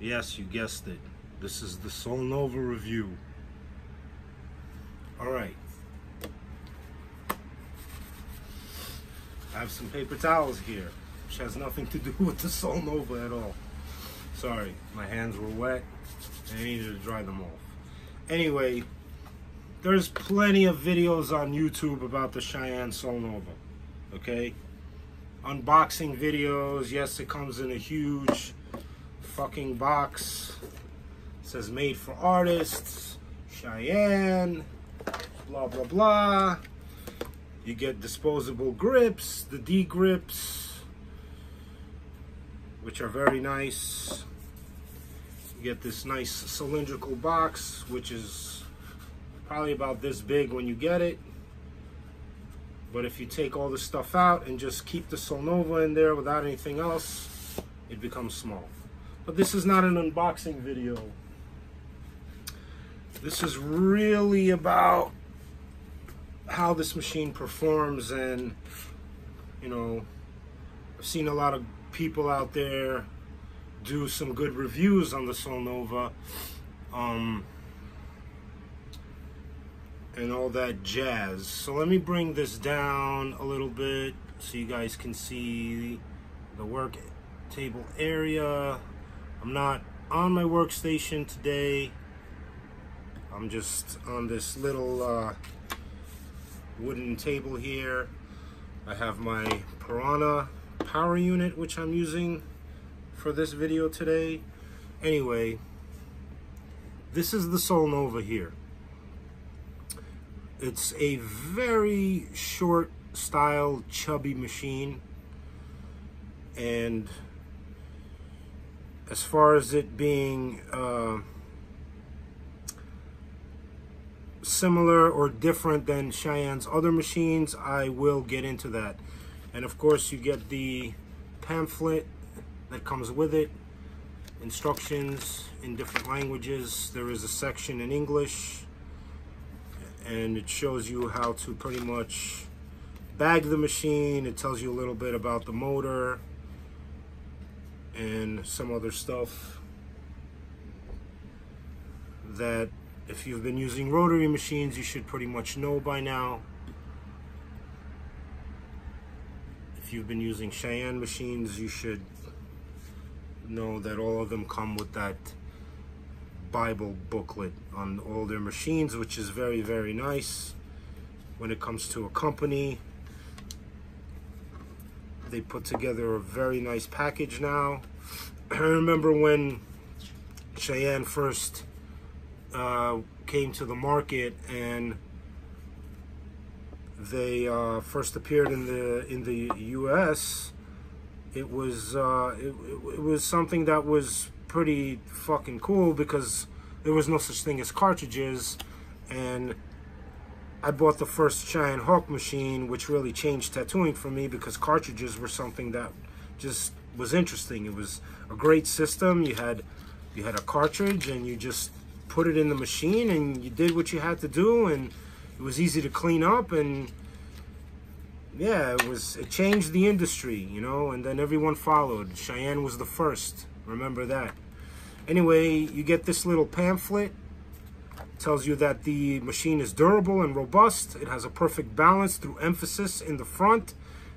Yes, you guessed it. This is the Sol Nova review. Alright. I have some paper towels here, which has nothing to do with the Sol Nova at all. Sorry, my hands were wet and I needed to dry them off. Anyway, there's plenty of videos on YouTube about the Cheyenne Sol Nova. Okay? Unboxing videos. Yes, it comes in a huge fucking box. It says made for artists, Cheyenne, blah blah blah. You get disposable grips, the D grips, which are very nice. You get this nice cylindrical box, which is probably about this big when you get it. But if you take all the stuff out and just keep the Sol Nova in there without anything else, it becomes small. But this is not an unboxing video. This is really about how this machine performs, and you know, I've seen a lot of people out there do some good reviews on the Sol Nova, and all that jazz. So let me bring this down a little bit so you guys can see the work table area. I'm not on my workstation today. I'm just on this little wooden table here. I have my Piranha power unit, which I'm using for this video today. Anyway, this is the Sol Nova here. It's a very short style, chubby machine. And as far as it being similar or different than Cheyenne's other machines, I will get into that. And of course you get the pamphlet that comes with it, instructions in different languages. There is a section in English, and it shows you how to pretty much bag the machine. It tells you a little bit about the motor and some other stuff that if you've been using rotary machines, you should pretty much know by now. If you've been using Cheyenne machines, you should know that all of them come with that Bible booklet on all their machines, which is very, very nice. When it comes to a company, they put together a very nice package now. I remember when Cheyenne first came to the market and they first appeared in the US. It was something that was pretty fucking cool because there was no such thing as cartridges, and I bought the first Cheyenne Hawk machine, which really changed tattooing for me because cartridges were something that just was interesting. It was a great system. You had a cartridge and you just put it in the machine and you did what you had to do, and it was easy to clean up, and yeah, it changed the industry, you know, and then everyone followed. Cheyenne was the first, remember that. Anyway, you get this little pamphlet. It tells you that the machine is durable and robust. It has a perfect balance through emphasis in the front.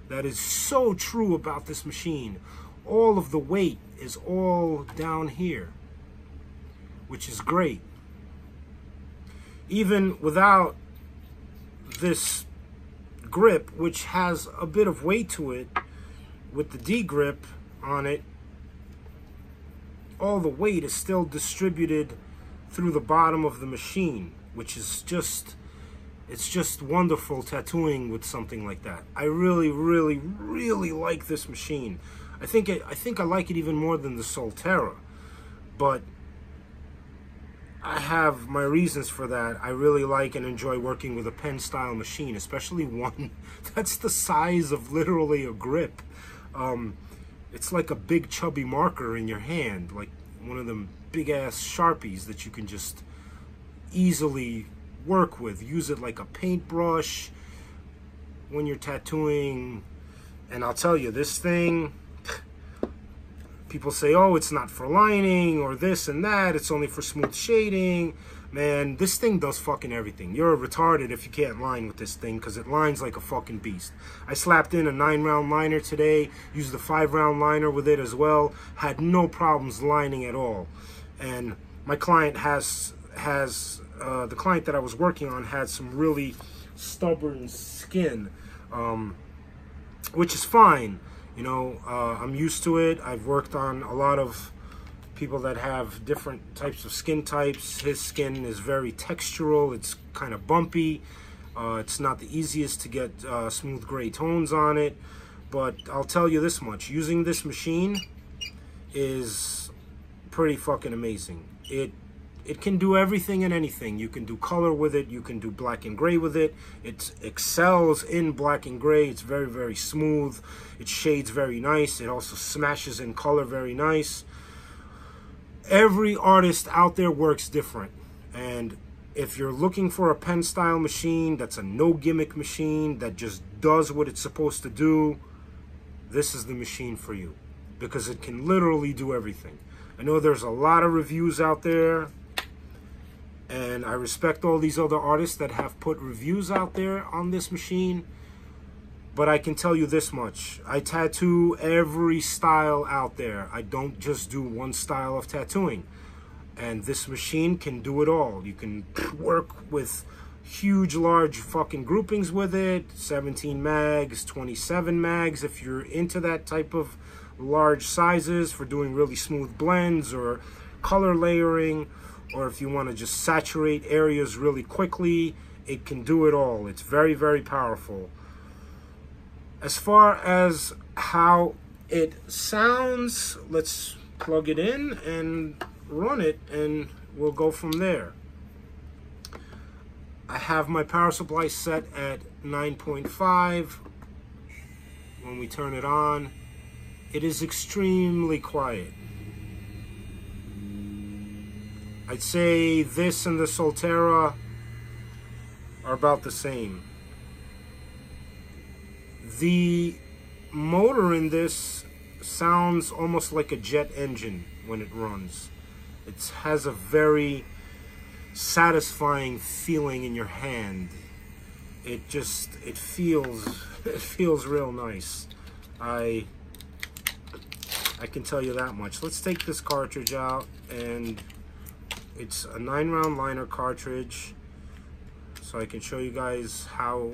That is so true about this machine. All of the weight is all down here, which is great. Even without this grip, which has a bit of weight to it, with the D grip on it, all the weight is still distributed through the bottom of the machine, which is just, it's just wonderful tattooing with something like that. I really, really, really like this machine. I think I like it even more than the Solterra, but I have my reasons for that. I really like and enjoy working with a pen style machine, especially one that's the size of literally a grip. It's like a big chubby marker in your hand, like one of them big ass Sharpies that you can just easily work with. Use it like a paintbrush when you're tattooing. And I'll tell you, this thing, People say, oh, it's not for lining or this and that. It's only for smooth shading. Man, this thing does fucking everything. You're retarded if you can't line with this thing, because it lines like a fucking beast. I slapped in a 9-round liner today, used a 5-round liner with it as well. Had no problems lining at all. And my client the client that I was working on had some really stubborn skin, which is fine. You know, I'm used to it. I've worked on a lot of people that have different types of skin types. His skin is very textural. It's kind of bumpy. It's not the easiest to get smooth gray tones on it. But I'll tell you this much. Using this machine is pretty fucking amazing. It can do everything and anything. You can do color with it. You can do black and gray with it. It excels in black and gray. It's very, very smooth. It shades very nice. It also smashes in color very nice. Every artist out there works different. And if you're looking for a pen style machine that's a no gimmick machine that just does what it's supposed to do, this is the machine for you, because it can literally do everything. I know there's a lot of reviews out there, and I respect all these other artists that have put reviews out there on this machine, but I can tell you this much. I tattoo every style out there. I don't just do one style of tattooing. And this machine can do it all. You can work with huge, large fucking groupings with it. 17 mags, 27 mags, if you're into that type of large sizes for doing really smooth blends or color layering, or if you want to just saturate areas really quickly, it can do it all. It's very, very powerful. As far as how it sounds, let's plug it in and run it, and we'll go from there. I have my power supply set at 9.5. When we turn it on, it is extremely quiet. I'd say this and the Solterra are about the same. The motor in this sounds almost like a jet engine when it runs. It has a very satisfying feeling in your hand. It feels real nice. I can tell you that much. Let's take this cartridge out, and it's a 9-round liner cartridge, so I can show you guys how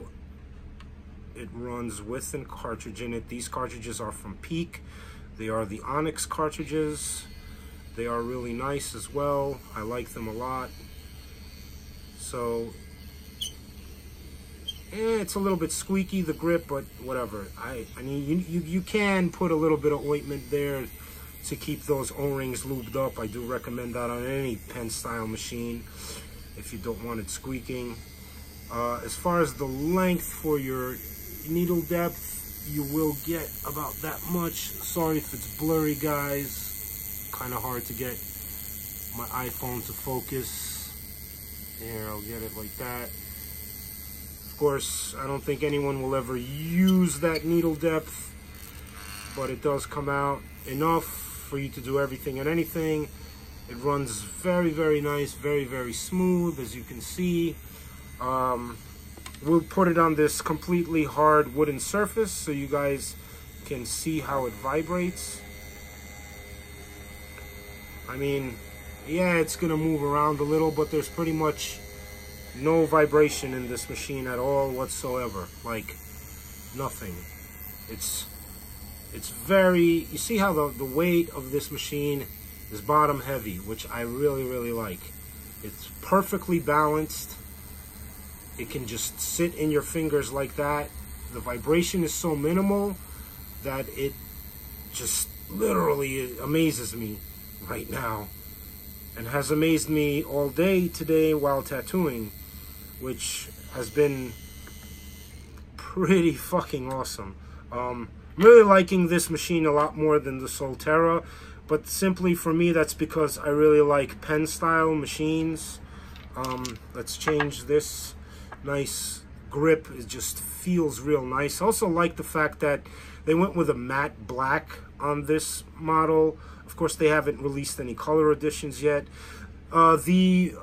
it runs with a cartridge in it. These cartridges are from Peak. They are the Onyx cartridges. They are really nice as well. I like them a lot. So, it's a little bit squeaky, the grip, but whatever. I mean, you can put a little bit of ointment there to keep those O-rings lubed up. I do recommend that on any pen style machine if you don't want it squeaking. As far as the length for your needle depth, you will get about that much. Sorry if it's blurry, guys. Kind of hard to get my iPhone to focus. Here, I'll get it like that. Of course, I don't think anyone will ever use that needle depth, but it does come out enough for you to do everything and anything. It runs very, very nice, very, very smooth, as you can see. We'll put it on this completely hard wooden surface so you guys can see how it vibrates. I mean, yeah, it's gonna move around a little, but there's pretty much no vibration in this machine at all whatsoever. Like, nothing. It's very, you see how the weight of this machine is bottom heavy, which I really, really like. It's perfectly balanced. It can just sit in your fingers like that. The vibration is so minimal that it just literally amazes me right now, and has amazed me all day today while tattooing, which has been pretty fucking awesome. I'm really liking this machine a lot more than the Solterra, but simply for me, that's because I really like pen style machines. Let's change this. Nice grip. It just feels real nice. I also like the fact that they went with a matte black on this model. Of course, they haven't released any color editions yet. The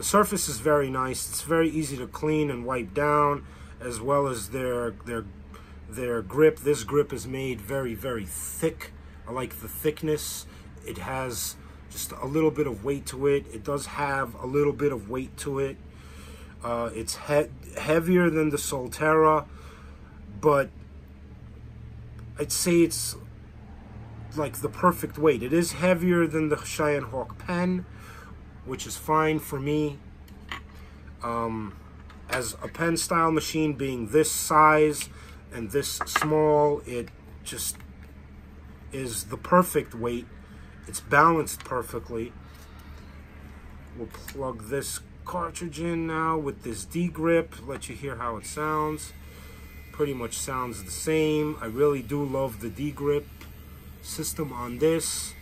surface is very nice. It's very easy to clean and wipe down, as well as their grip. This grip is made very, very thick. I like the thickness. It has just a little bit of weight to it. It does have a little bit of weight to it. It's heavier than the Solterra, but I'd say it's like the perfect weight. It is heavier than the Cheyenne Hawk pen, which is fine for me. As a pen style machine, being this size and this small, it just is the perfect weight. It's balanced perfectly. We'll plug this cartridge in now with this D-grip, let you hear how it sounds. Pretty much sounds the same. I really do love the D-grip system on this.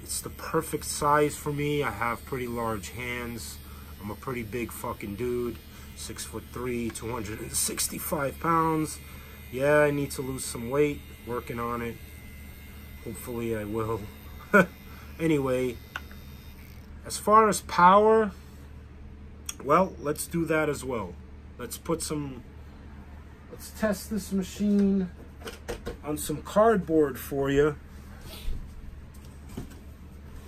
It's the perfect size for me. I have pretty large hands. I'm a pretty big fucking dude. 6'3", 265 pounds. Yeah, I need to lose some weight. Working on it. Hopefully I will. Anyway, as far as power, well, let's do that as well. Let's test this machine on some cardboard for you.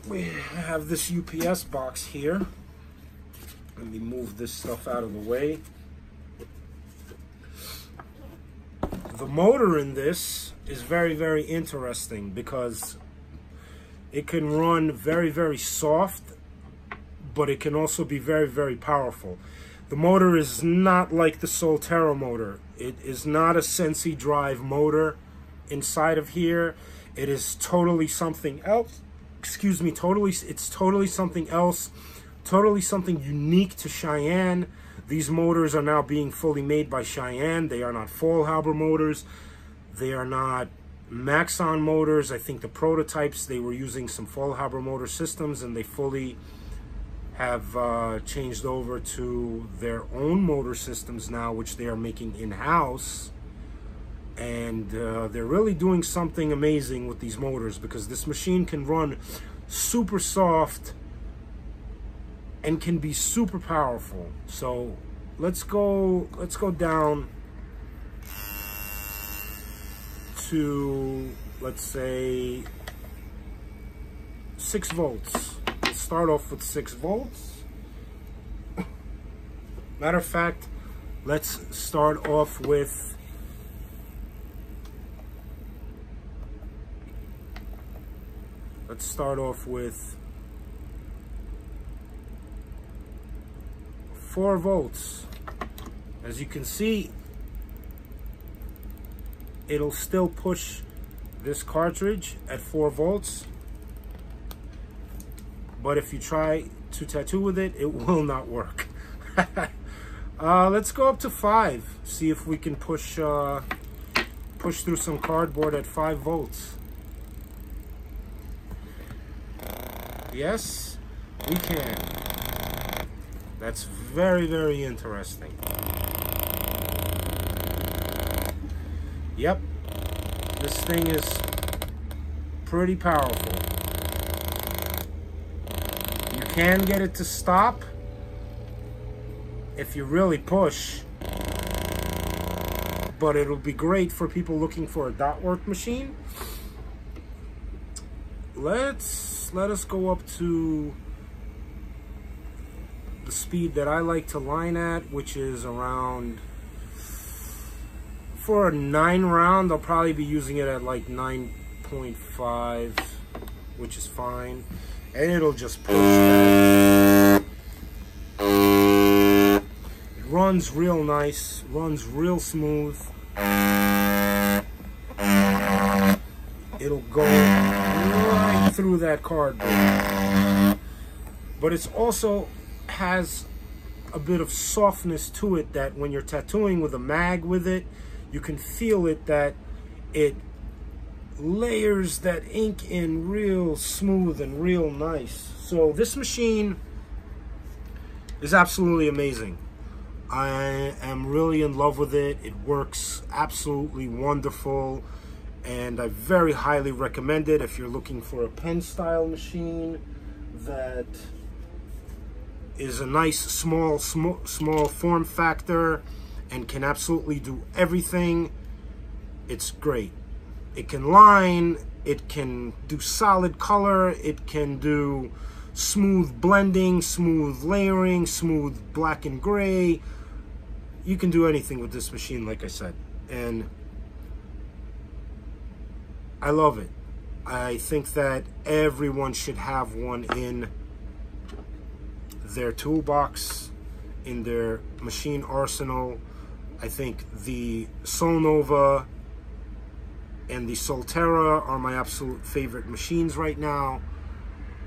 We have this UPS box here. Let me move this stuff out of the way. The motor in this is very, very interesting because it can run very, very soft, but it can also be very, very powerful. The motor is not like the Solterra motor. It is not a Sensi drive motor inside of here. It is totally something else. Excuse me, it's totally something else. Totally something unique to Cheyenne. These motors are now being fully made by Cheyenne. They are not Fallhaber motors. They are not Maxon motors. I think the prototypes, they were using some Fallhaber motor systems, and they fully have changed over to their own motor systems now, which they are making in-house. And they're really doing something amazing with these motors, because this machine can run super soft and can be super powerful. So let's go down to, let's say, 6 volts. Let's start off with 6 volts. Matter of fact, let's start off with 4 volts. As you can see, it'll still push this cartridge at 4 volts. But if you try to tattoo with it, it will not work. Let's go up to 5. See if we can push through some cardboard at 5 volts. Yes, we can. That's very, very interesting. Yep, this thing is pretty powerful. You can get it to stop if you really push, but it'll be great for people looking for a dot work machine. Let us go up to the speed that I like to line at, which is around, for a 9 round, I'll probably be using it at like 9.5, which is fine. And it'll just push that. It runs real nice, runs real smooth. It'll go right through that cardboard. But it's also has a bit of softness to it, that when you're tattooing with a mag with it, you can feel it, that it layers that ink in real smooth and real nice. So this machine is absolutely amazing. I am really in love with it. It works absolutely wonderful, and I very highly recommend it if you're looking for a pen style machine that is a nice small form factor and can absolutely do everything. It's great. It can line, it can do solid color, it can do smooth blending, smooth layering, smooth black and gray. You can do anything with this machine, like I said, and I love it. I think that everyone should have one in their toolbox, in their machine arsenal. I think the Sol Nova and the Solterra are my absolute favorite machines right now,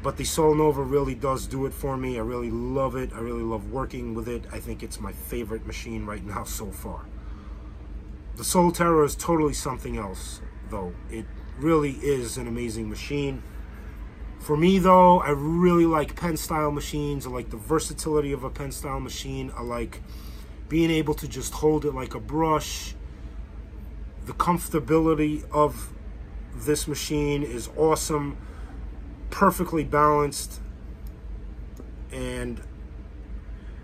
but the Sol Nova really does do it for me. I really love it. I really love working with it. I think it's my favorite machine right now so far. The Solterra is totally something else, though. It really is an amazing machine. For me, though, I really like pen style machines. I like the versatility of a pen style machine. I like being able to just hold it like a brush. The comfortability of this machine is awesome, perfectly balanced, and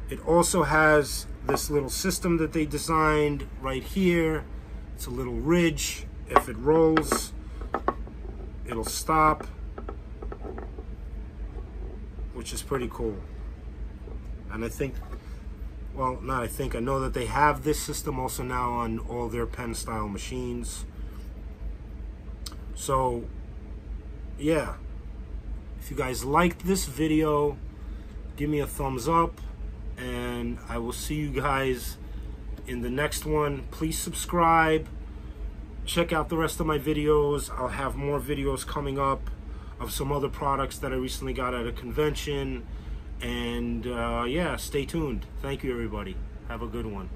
it also has this little system that they designed right here. It's a little ridge. If it rolls, it'll stop, which is pretty cool. And I think, well, not I think, I know that they have this system also now on all their pen style machines. So yeah, if you guys liked this video, give me a thumbs up, and I will see you guys in the next one. Please subscribe, check out the rest of my videos. I'll have more videos coming up of some other products that I recently got at a convention. And yeah, stay tuned. Thank you, everybody. Have a good one.